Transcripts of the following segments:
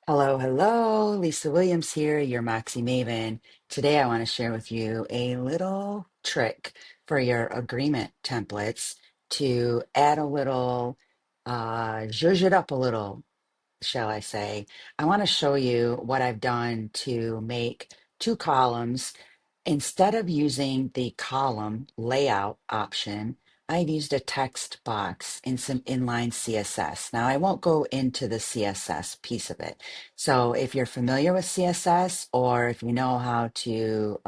Hello, hello. Lisa Williams here, your Moxie Maven. Today, I want to share with you a little trick for your agreement templates to add a little, zhuzh it up a little, shall I say. I want to show you what I've done to make two columns. Instead of using the column layout option, I've used a text box in some inline CSS. Now, I won't go into the CSS piece of it. So if you're familiar with CSS, or if you know how to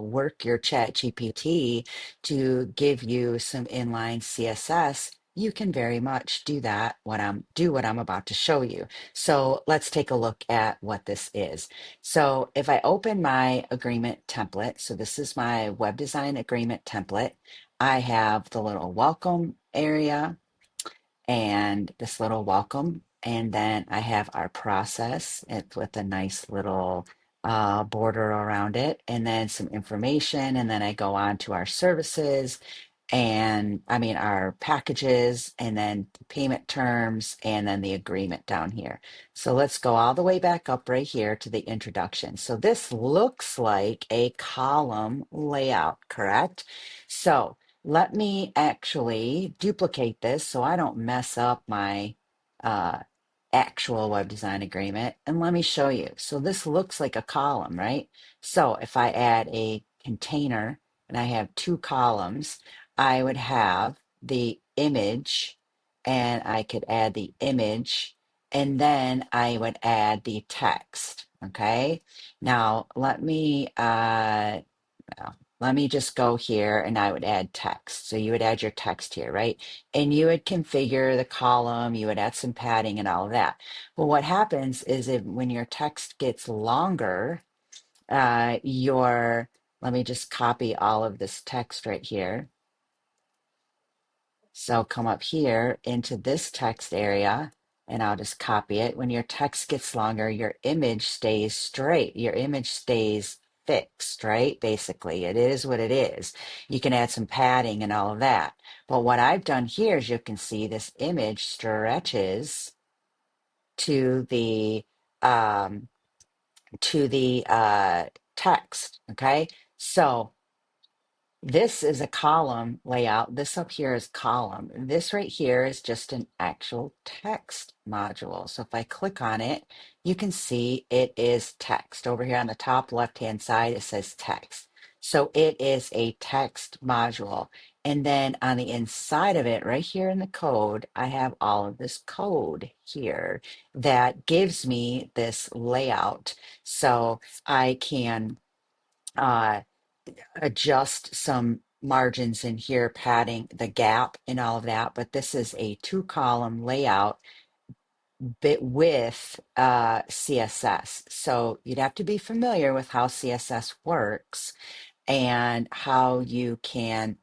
work your chat GPT to give you some inline CSS, you can very much do that, what I'm about to show you. So let's take a look at what this is. So if I open my agreement template, so this is my web design agreement template, I have the little welcome area and this little welcome. And then I have our process with a nice little border around it, and then some information. And then I go on to our services and I mean our packages, and then the payment terms, and then the agreement down here. So let's go all the way back up right here to the introduction. So this looks like a column layout, correct? So let me actually duplicate this so I don't mess up my uh, actual web design agreement. And let me show you. So this looks like a column, right? So if I add a container and I have two columns, I would have the image, and I could add the image, and then I would add the text. Okay. Now let me just go here and I would add text. So you would add your text here, right? And you would configure the column, you would add some padding and all of that. Well, what happens is when your text gets longer, let me just copy all of this text right here. So come up here into this text area and I'll just copy it. When your text gets longer, your image stays straight. Your image stays fixed, right? Basically, it is what it is. You can add some padding and all of that. But what I've done here is you can see this image stretches to the um, text. Okay. So this is a column layout. This up here is column. This right here is just an actual text module. So if I click on it, you can see it is text. Over here on the top left-hand side, it says text. So it is a text module. And then on the inside of it, right here in the code, I have all of this code here that gives me this layout. So I can uh, adjust some margins in here, padding the gap and all of that. But this is a two column layout bit with CSS. So you'd have to be familiar with how CSS works and how you can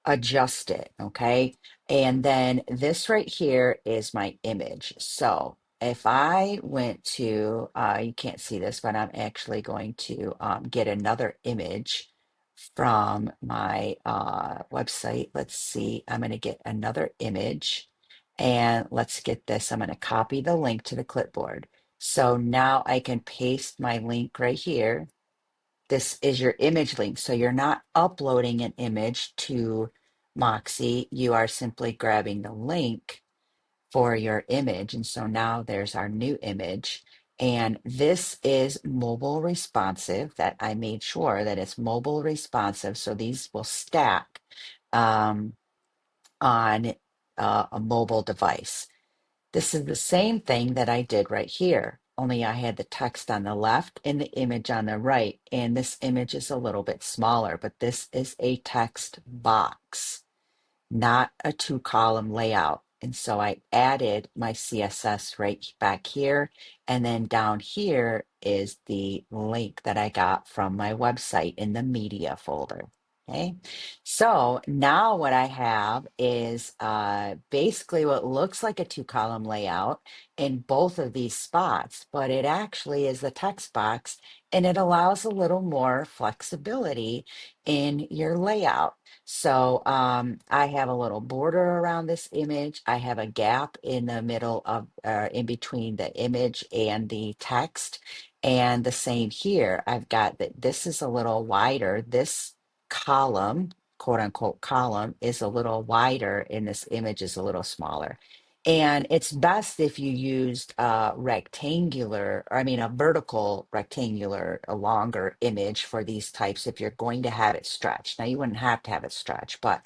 adjust it. Okay. And then this right here is my image. So if I went to, you can't see this, but I'm actually going to get another image from my website. Let's see, I'm going to get another image, and let's get this. I'm going to copy the link to the clipboard. So now I can paste my link right here. This is your image link. So you're not uploading an image to Moxie. You are simply grabbing the link for your image. And so now there's our new image. And this is mobile responsive, that I made sure that it's mobile responsive. So these will stack um, on a mobile device. This is the same thing that I did right here, only I had the text on the left and the image on the right. And this image is a little bit smaller, but this is a text box, not a two column layout. And so I added my CSS right back here. And then down here is the link that I got from my website in the media folder. Okay, so now what I have is basically what looks like a two-column layout in both of these spots, but it actually is a text box and it allows a little more flexibility in your layout. So I have a little border around this image. I have a gap in the middle of, in between the image and the text. And the same here. I've got that this is a little wider. This column, quote unquote column, is a little wider and this image is a little smaller. And it's best if you used a rectangular, or I mean a vertical rectangular, a longer image for these types if you're going to have it stretched. Now you wouldn't have to have it stretched, but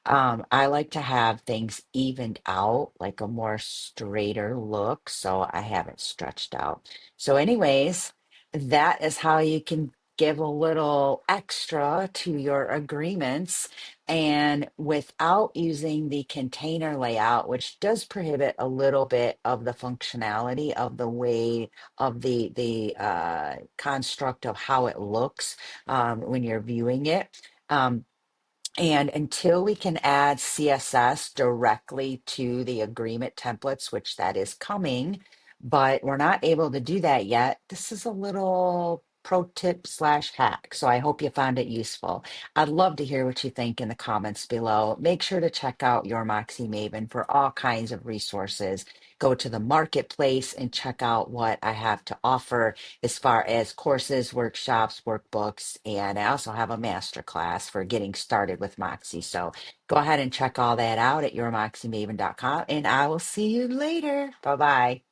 I like to have things evened out, like a more straighter look. So I have it stretched out. So anyways, that is how you can give a little extra to your agreements and without using the container layout, which does prohibit a little bit of the functionality of the way of the construct of how it looks when you're viewing it. And until we can add CSS directly to the agreement templates, which that is coming, but we're not able to do that yet, this is a little pro tip slash hack. So I hope you found it useful. I'd love to hear what you think in the comments below. Make sure to check out your Moxie Maven for all kinds of resources. Go to the marketplace and check out what I have to offer as far as courses, workshops, workbooks, and I also have a master class for getting started with Moxie. So go ahead and check all that out at yourmoxiemaven.com, and I will see you later. Bye bye.